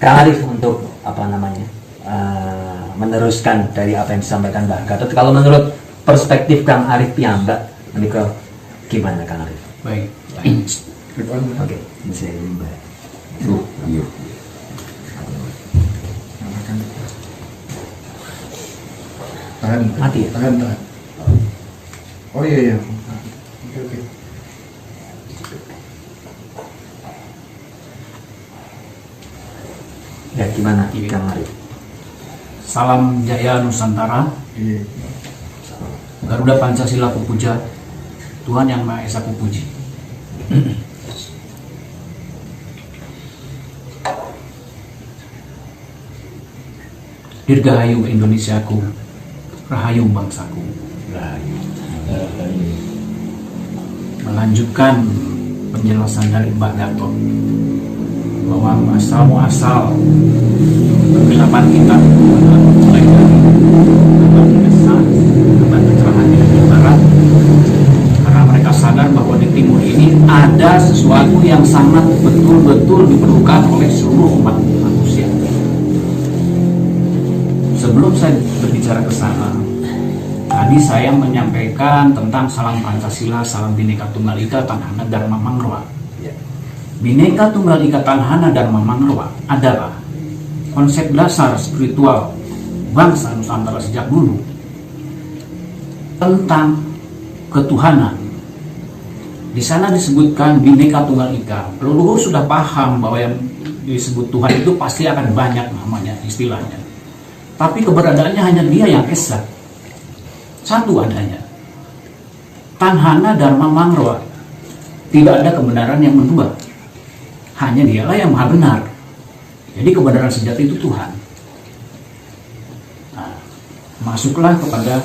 Kang Arif untuk apa namanya meneruskan dari apa yang disampaikan Mbak Gatot. Kalau menurut perspektif Kang Arif piyambak, menika gimana Kang Arif? Baik. Oke, bisa Mbak. Iya. Tahan. Mati ya? Tahan. Oh iya. Oke. Ya gimana Kang Arif? Salam Jaya Nusantara. Iya. Garuda Pancasila Kupuja. Tuhan Yang Maha Esa Kupuji. Dirgahayu Indonesiaku, rahayu bangsaku. Melanjutkan penjelasan dari Mbak Gatot bahwa asal kegelapan kita mulai dari abad ke-9, abad ke-9 di barat, karena mereka sadar bahwa di timur ini ada sesuatu yang sangat betul-betul diperlukan oleh seluruh umat manusia. Sebelum saya berbicara ke sana, tadi saya menyampaikan tentang salam Pancasila, salam Bhinneka Tunggal Ika, Tanhana Dharma Mangrwa. Bhinneka Tunggal Ika, Tanhana Dharma Mangrwa adalah konsep dasar spiritual bangsa Nusantara sejak dulu tentang ketuhanan. Di sana disebutkan Bhinneka Tunggal Ika. Leluhur sudah paham bahwa yang disebut Tuhan itu pasti akan banyak namanya, istilahnya. Tapi keberadaannya hanya Dia yang esa, satu adanya. Tanhana Dharma Mangrwa, tidak ada kebenaran yang kedua, hanya Dialah yang maha benar. Jadi kebenaran sejati itu Tuhan. Nah, masuklah kepada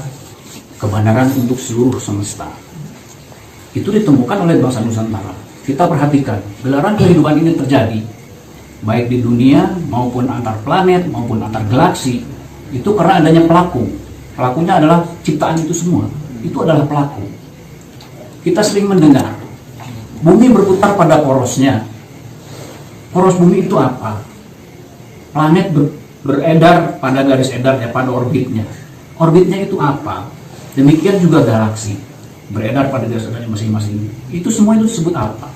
kebenaran untuk seluruh semesta. Itu ditemukan oleh bangsa Nusantara. Kita perhatikan, gelaran kehidupan ini terjadi baik di dunia maupun antar planet maupun antar galaksi. Itu karena adanya pelaku. Pelakunya adalah ciptaan itu semua. Itu adalah pelaku. Kita sering mendengar bumi berputar pada porosnya. Poros bumi itu apa? Planet beredar pada garis edarnya, pada orbitnya. Orbitnya itu apa? Demikian juga galaksi beredar pada garis edarnya masing-masing. Itu semua itu disebut apa?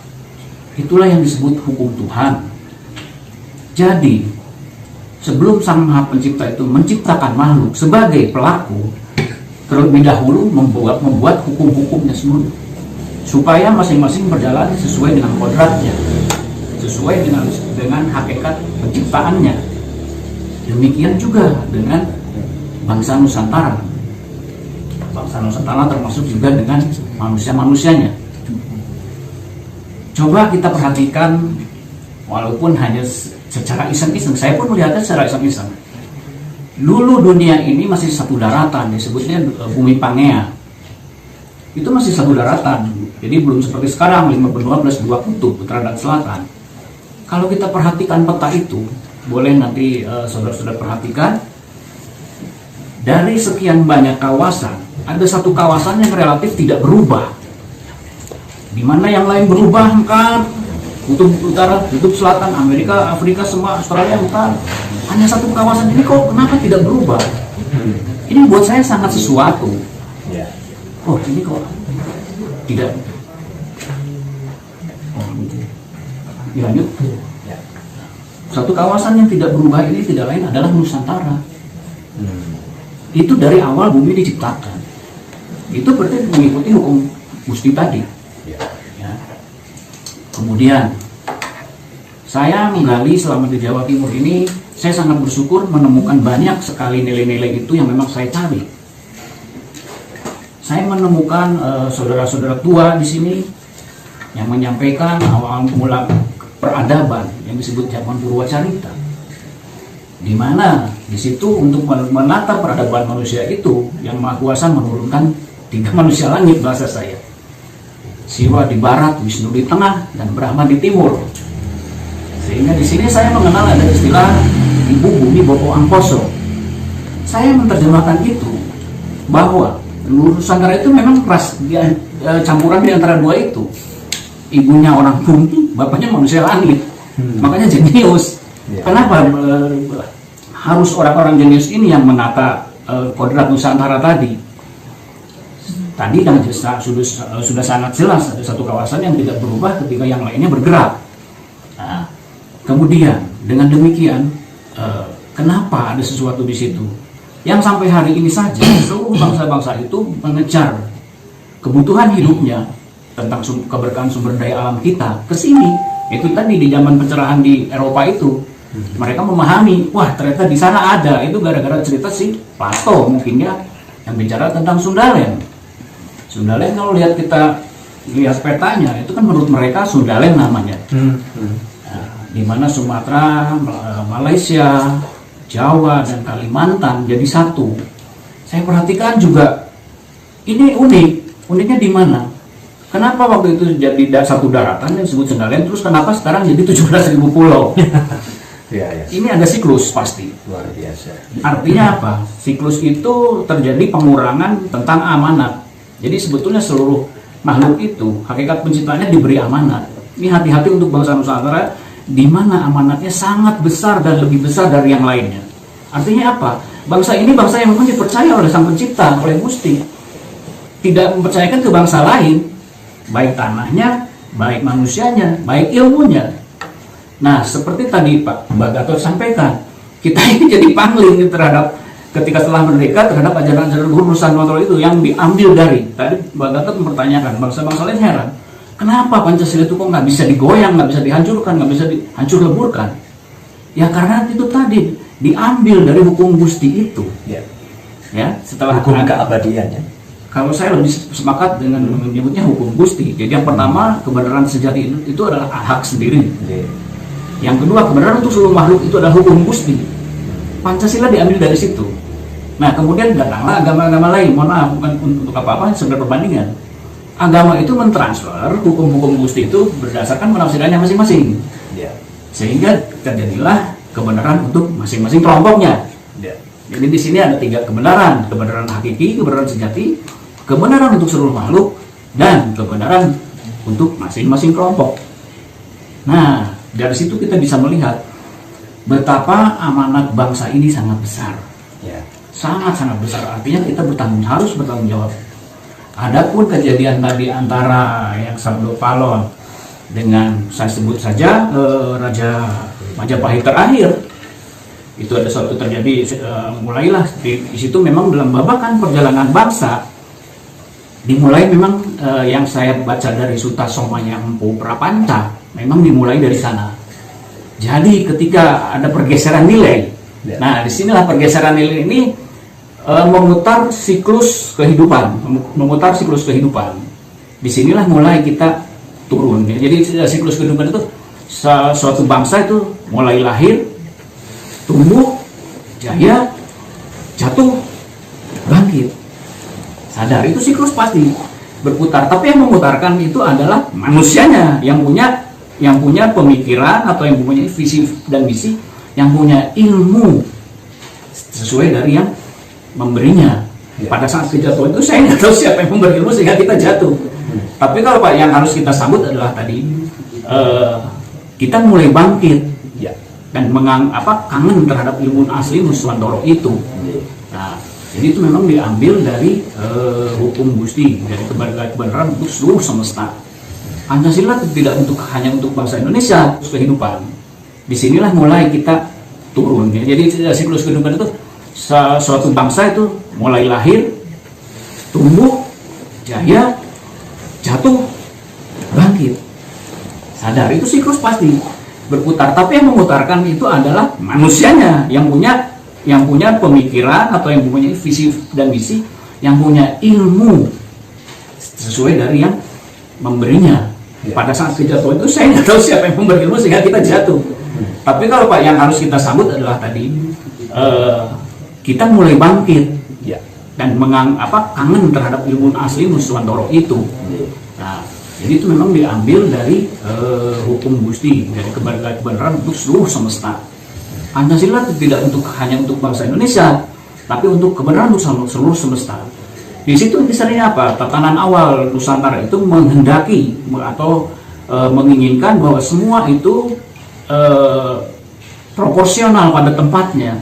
Itulah yang disebut hukum Tuhan. Jadi sebelum Sang Maha Pencipta itu menciptakan makhluk sebagai pelaku, terlebih dahulu membuat hukum-hukumnya semua, supaya masing-masing berjalan sesuai dengan kodratnya, sesuai dengan hakikat penciptaannya. Demikian juga dengan bangsa Nusantara. Bangsa Nusantara termasuk juga dengan manusia-manusianya. Coba kita perhatikan, walaupun hanya secara iseng-iseng, saya pun melihatnya secara iseng-iseng. Dulu dunia ini masih satu daratan, disebutnya bumi Pangea. Itu masih satu daratan, jadi belum seperti sekarang 5 benua plus 2 kutub, utara dan selatan. Kalau kita perhatikan peta itu, boleh nanti saudara-saudara perhatikan, dari sekian banyak kawasan, ada satu kawasan yang relatif tidak berubah. Di mana yang lain berubah, kan? Kutub utara, kutub selatan, Amerika, Afrika, semua, Australia, bukan. Hanya satu kawasan ini kok kenapa tidak berubah? Ini buat saya sangat sesuatu. Oh, ini kok tidak. Oh, dilanjut. Satu kawasan yang tidak berubah ini tidak lain adalah Nusantara. Itu dari awal bumi diciptakan. Itu berarti mengikuti hukum Gusti tadi. Kemudian saya menggali selama di Jawa Timur ini, saya sangat bersyukur menemukan banyak sekali nilai-nilai itu yang memang saya cari. Saya menemukan saudara-saudara tua di sini yang menyampaikan awal mula peradaban yang disebut zaman Purwacarita, di mana di situ untuk menata peradaban manusia itu yang Maha Kuasa menurunkan 3 manusia langit, bahasa saya. Siwa di barat, Wisnu di tengah, dan Brahma di timur. Sehingga di sini saya mengenal ada istilah Ibu Bumi Bopo Angkoso. Saya menerjemahkan itu bahwa Nusantara itu memang campuran di antara dua itu. Ibunya orang bumi, bapaknya manusia langit. Makanya jenius. Ya. Kenapa harus orang-orang jenius ini yang menata kodrat Nusantara tadi? Tadi kan sudah sangat jelas ada satu kawasan yang tidak berubah ketika yang lainnya bergerak. Nah, kemudian dengan demikian, kenapa ada sesuatu di situ yang sampai hari ini saja seluruh bangsa-bangsa itu mengejar kebutuhan hidupnya tentang keberkahan sumber daya alam kita ke sini. Itu tadi di zaman pencerahan di Eropa itu, mereka memahami, wah ternyata di sana ada. Itu gara-gara cerita si Plato mungkin ya, yang bicara tentang Sundalen. Sundalen kalau kita lihat petanya, itu kan menurut mereka Sundalen namanya. Nah, di mana Sumatera, Malaysia, Jawa dan Kalimantan jadi satu. Saya perhatikan juga ini unik. Uniknya di mana? Kenapa waktu itu jadi satu daratan yang disebut Sundalen, terus kenapa sekarang jadi 17.000 pulau? Ya, ya. Ini ada siklus pasti. Luar biasa. Artinya apa? Siklus itu terjadi pengurangan tentang amanat. Jadi sebetulnya seluruh makhluk itu hakikat penciptanya diberi amanat. Ini hati-hati untuk bangsa Nusantara, di mana amanatnya sangat besar dan lebih besar dari yang lainnya. Artinya apa? Bangsa ini bangsa yang memang dipercaya oleh Sang Pencipta, oleh Gusti. Tidak mempercayakan ke bangsa lain, baik tanahnya, baik manusianya, baik ilmunya. Nah, seperti tadi Pak Mbak Gatot sampaikan, kita ini jadi pangling terhadap ketika setelah merdeka terhadap ajaran-ajaran luhur Nusantara itu yang diambil dari. Tadi Mbak Gatot mempertanyakan, bangsa-bangsa lain heran, kenapa Pancasila itu kok nggak bisa digoyang, nggak bisa dihancurkan, nggak bisa dihancur leburkan? Ya karena itu tadi diambil dari hukum Gusti itu. Ya, setelah Hukum keabadiannya. kalau saya lebih sepakat dengan menyebutnya hukum Gusti. Jadi yang pertama, kebenaran sejati itu adalah hak sendiri. Yang kedua, kebenaran untuk seluruh makhluk itu adalah hukum Gusti. Pancasila diambil dari situ. Nah, kemudian datanglah agama-agama lain. Mohon maaf, bukan untuk apa-apa, sekedar perbandingan. Agama itu mentransfer hukum-hukum Gusti itu berdasarkan penafsirannya masing-masing. Sehingga terjadilah kebenaran untuk masing-masing kelompoknya. Jadi di sini ada 3 kebenaran: kebenaran hakiki, kebenaran sejati, kebenaran untuk seluruh makhluk, dan kebenaran untuk masing-masing kelompok. Nah, dari situ kita bisa melihat betapa amanat bangsa ini sangat besar. Sangat-sangat besar. Artinya kita harus bertanggung jawab. Adapun kejadian tadi antara yang Sabdo Palon dengan saya sebut saja Raja Majapahit terakhir, itu ada suatu terjadi, mulailah di situ memang dalam babakan perjalanan bangsa dimulai memang yang saya baca dari Suta Somanya Empu Prapanca memang dimulai dari sana. Jadi ketika ada pergeseran nilai, nah disinilah pergeseran nilai ini memutar siklus kehidupan, Disinilah mulai kita turun. Jadi siklus kehidupan itu suatu bangsa itu mulai lahir, tumbuh, jaya, jatuh, bangkit, sadar. Itu siklus pasti berputar. Tapi yang memutarkan itu adalah manusianya yang punya pemikiran atau yang punya visi dan misi, yang punya ilmu sesuai dari yang memberinya. Pada saat kejatuhan itu saya nggak tahu siapa yang memberi ilmu sehingga kita jatuh. Tapi kalau Pak yang harus kita sambut adalah tadi kita mulai bangkit dan kangen terhadap ilmu asli Nuswantoro itu. Nah, jadi itu memang diambil dari hukum Gusti, dari kebenaran untuk seluruh semesta. Pancasila tidak hanya untuk bangsa Indonesia, kehidupan. Disinilah mulai kita turun. Jadi siklus kehidupan itu suatu bangsa itu mulai lahir, tumbuh, jaya, jatuh, bangkit, sadar. Itu siklus pasti berputar. Tapi yang memutarkan itu adalah manusianya yang punya pemikiran atau yang punya visi dan misi, yang punya ilmu sesuai dari yang memberinya. Pada saat kejatuhan itu saya nggak tahu siapa yang memberi ilmu sehingga kita jatuh. Tapi kalau Pak yang harus kita sambut adalah tadi kita mulai bangkit dan kangen terhadap ilmu asli Nuswantoro itu. Nah, jadi itu memang diambil dari hukum Gusti, dari kebenaran untuk seluruh semesta. Pancasila tidak hanya untuk bangsa Indonesia, tapi untuk kebenaran untuk seluruh semesta. Di situ misalnya apa? Tatanan awal Nusantara itu menghendaki atau menginginkan bahwa semua itu proporsional pada tempatnya,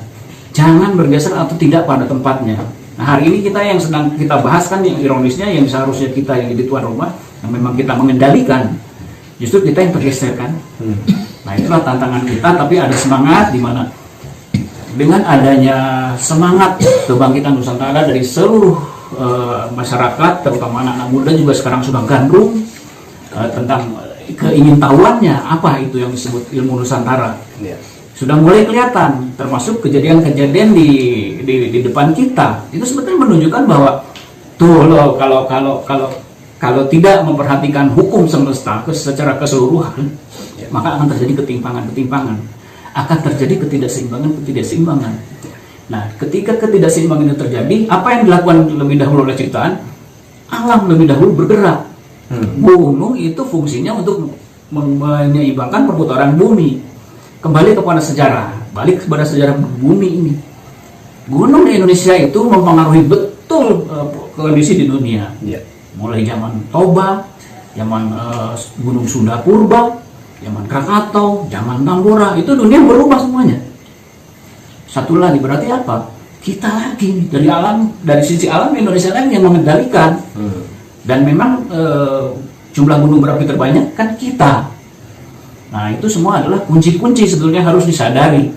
jangan bergeser atau tidak pada tempatnya. Nah, hari ini kita yang sedang kita bahas kan yang ironisnya yang seharusnya kita yang jadi tuan rumah, yang memang kita mengendalikan, justru kita yang tergeser kan. Nah, itulah tantangan kita, tapi ada semangat di mana dengan adanya semangat kebangkitan Nusantara dari seluruh masyarakat, terutama anak-anak muda juga sekarang sudah gandrung tentang keingintahuannya apa itu yang disebut ilmu Nusantara. Sudah mulai kelihatan, termasuk kejadian-kejadian di depan kita. Itu sebetulnya menunjukkan bahwa tuh loh, kalau tidak memperhatikan hukum semesta secara keseluruhan, maka akan terjadi ketimpangan, akan terjadi ketidakseimbangan. Nah, ketika ketidakseimbangan itu terjadi, apa yang dilakukan lebih dahulu oleh ciptaan? Alam lebih dahulu bergerak. Gunung itu fungsinya untuk menyeimbangkan perputaran bumi. Kembali kepada sejarah, balik kepada sejarah bumi ini. Gunung di Indonesia itu mempengaruhi betul kondisi di dunia. Mulai zaman Toba, zaman Gunung Sunda Purba, zaman Krakatau, zaman Tambora, itu dunia berubah semuanya. Satu lagi berarti apa? Kita lagi dari alam, dari sisi alam Indonesia lagi yang mengendalikan. Dan memang jumlah gunung berapi terbanyak kan kita. Nah, itu semua adalah kunci-kunci sebetulnya harus disadari.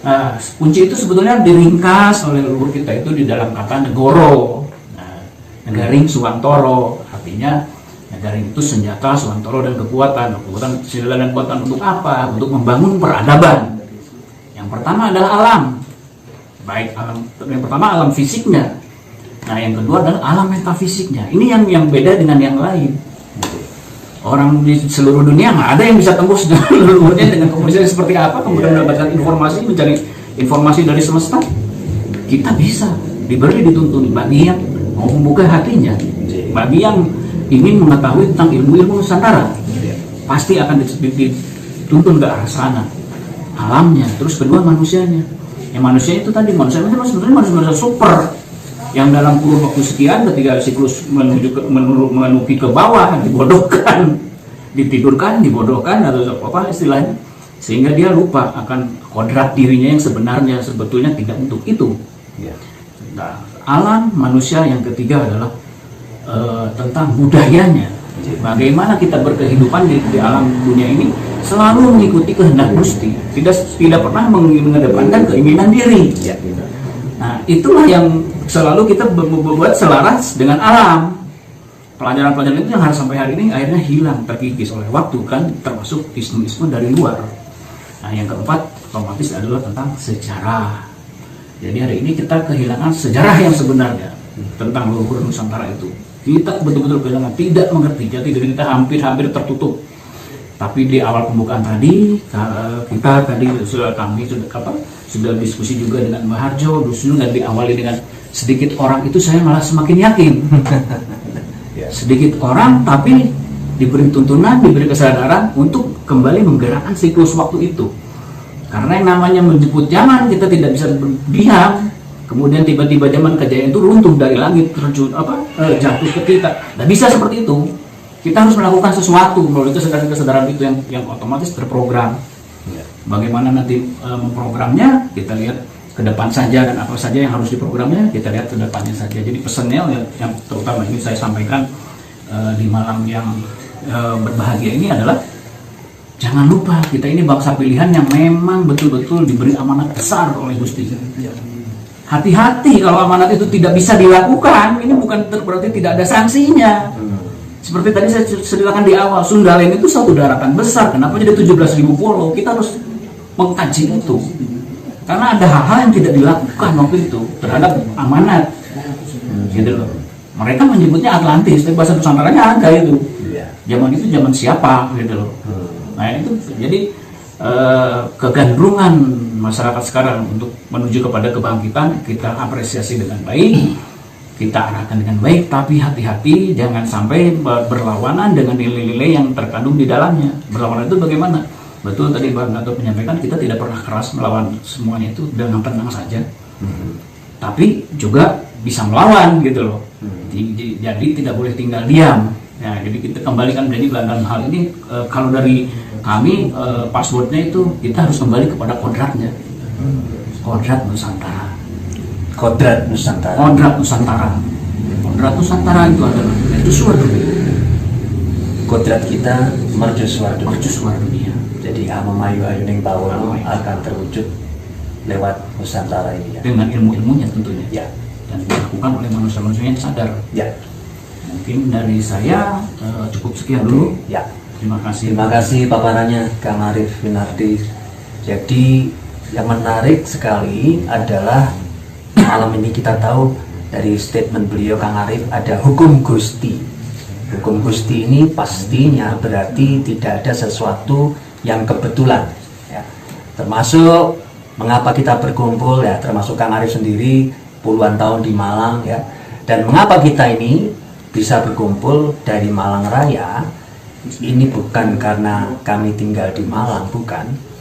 Nah, kunci itu sebetulnya diringkas oleh leluhur kita itu di dalam kata negoro. Nah, negaring suwantoro, artinya negaring itu senjata, suwantoro dan kekuatan. Senjata dan kekuatan untuk apa? Untuk membangun peradaban. Yang pertama adalah alam. Baik alam, yang pertama alam fisiknya. Nah, yang kedua adalah alam metafisiknya. Ini yang beda dengan yang lain. Orang di seluruh dunia nggak ada yang bisa tembus leluhurnya dengan komunikasi seperti apa, kemudian mendapatkan informasi, mencari informasi dari semesta. Kita bisa diberi, dituntun bagi yang mau membuka hatinya, bagi yang ingin mengetahui tentang ilmu-ilmu Nusantara, pasti akan dituntun ke arah sana. Alamnya, terus kedua manusianya. Yang manusia itu tadi, manusia itu sebenarnya manusia super. Yang dalam kurun waktu sekian ketika siklus menuki ke bawah, dibodohkan, ditidurkan, dibodohkan atau apa istilahnya, sehingga dia lupa akan kodrat dirinya yang sebenarnya sebetulnya tidak untuk itu. Nah, alam manusia yang ketiga adalah tentang budayanya. Bagaimana kita berkehidupan di alam dunia ini selalu mengikuti kehendak Gusti, tidak pernah mengedepankan keinginan diri. Nah, itulah yang selalu kita membuat selaras dengan alam. Pelajaran-pelajaran itu yang harus sampai hari ini akhirnya hilang, terkikis oleh waktu kan, termasuk ismu-ismu dari luar. Nah, yang keempat otomatis adalah tentang sejarah. Jadi hari ini kita kehilangan sejarah yang sebenarnya tentang leluhur Nusantara itu. Kita betul-betul kehilangan, tidak mengerti, jati diri kita hampir tertutup. Tapi di awal pembukaan tadi, kami sudah diskusi juga dengan Mbak Harjo, dan diawali dengan sedikit orang itu saya malah semakin yakin. Sedikit orang tapi diberi tuntunan, diberi kesadaran untuk kembali menggerakkan siklus waktu itu. Karena yang namanya menjemput zaman kita tidak bisa diam. Kemudian tiba-tiba zaman kejayaan itu runtuh dari langit, jatuh ke kita. Tidak bisa seperti itu. Kita harus melakukan sesuatu melalui kesadaran itu yang otomatis terprogram. Bagaimana nanti memprogramnya, kita lihat ke depan saja, dan apa saja yang harus diprogramnya kita lihat ke depannya saja. Jadi pesannya yang terutama ini saya sampaikan di malam yang berbahagia ini adalah jangan lupa kita ini bangsa pilihan yang memang betul-betul diberi amanat besar oleh Gusti. Hati-hati kalau amanat itu tidak bisa dilakukan, ini bukan berarti tidak ada sanksinya. Seperti tadi saya ceritakan di awal, Sundalen itu satu daratan besar, kenapa jadi 17.000 pulau? Kita harus mengkaji itu. Karena ada hal-hal yang tidak dilakukan waktu itu terhadap amanat. Gitu loh. Mereka menyebutnya Atlantis, tapi bahasa Nusantaranya ada itu. Zaman itu zaman siapa gitu loh. Nah, itu jadi kegandrungan masyarakat sekarang untuk menuju kepada kebangkitan kita apresiasi dengan baik. Kita arahkan dengan baik, tapi hati-hati jangan sampai berlawanan dengan nilai-nilai yang terkandung di dalamnya. Berlawanan itu bagaimana? Betul tadi Bang Gatot menyampaikan kita tidak pernah keras melawan semuanya itu dengan tenang saja. Tapi juga bisa melawan gitu loh. Jadi tidak boleh tinggal diam. Nah, jadi kita kembalikan menjadi dalam hal ini kalau dari kami passwordnya itu kita harus kembali kepada kodratnya, kodrat Nusantara. Kodrat Nusantara. Kodrat Nusantara. Kodrat Nusantara itu adalah mercusuar dunia. Kodrat kita mercusuar dunia. Mercusuar dunia. Jadi Amamayu Ayuning Bawono akan terwujud lewat Nusantara ini ya. Dengan ilmu-ilmunya tentunya. Ya. Dan dilakukan oleh manusia-manusia yang sadar. Ya. Mungkin dari saya cukup sekian dulu. Ya. Terima kasih. Terima kasih paparannya Kang Arif Winardi. Jadi yang menarik sekali adalah malam ini kita tahu dari statement beliau Kang Arif ada hukum Gusti. Hukum Gusti ini pastinya berarti tidak ada sesuatu yang kebetulan ya. Termasuk mengapa kita berkumpul ya, termasuk Kang Arif sendiri puluhan tahun di Malang ya. Dan mengapa kita ini bisa berkumpul dari Malang Raya, ini bukan karena kami tinggal di Malang, bukan.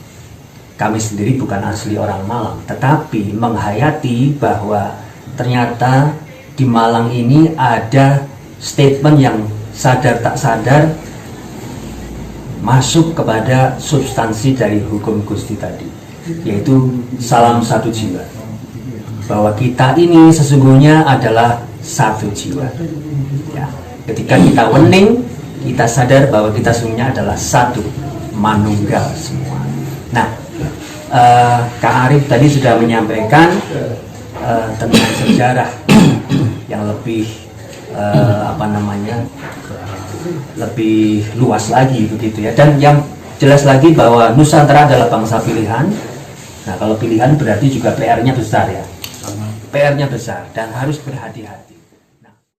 Kami sendiri bukan asli orang Malang, tetapi menghayati bahwa ternyata di Malang ini ada statement yang sadar tak sadar masuk kepada substansi dari hukum Gusti tadi, yaitu salam satu jiwa. Bahwa kita ini sesungguhnya adalah satu jiwa. Ya. Ketika kita wening, kita sadar bahwa kita sesungguhnya adalah satu, manunggal semua. Nah, Kak Arif tadi sudah menyampaikan tentang sejarah yang lebih lebih luas lagi begitu ya. Dan yang jelas lagi bahwa Nusantara adalah bangsa pilihan. Nah, kalau pilihan berarti juga PR-nya besar ya. PR-nya besar dan harus berhati-hati.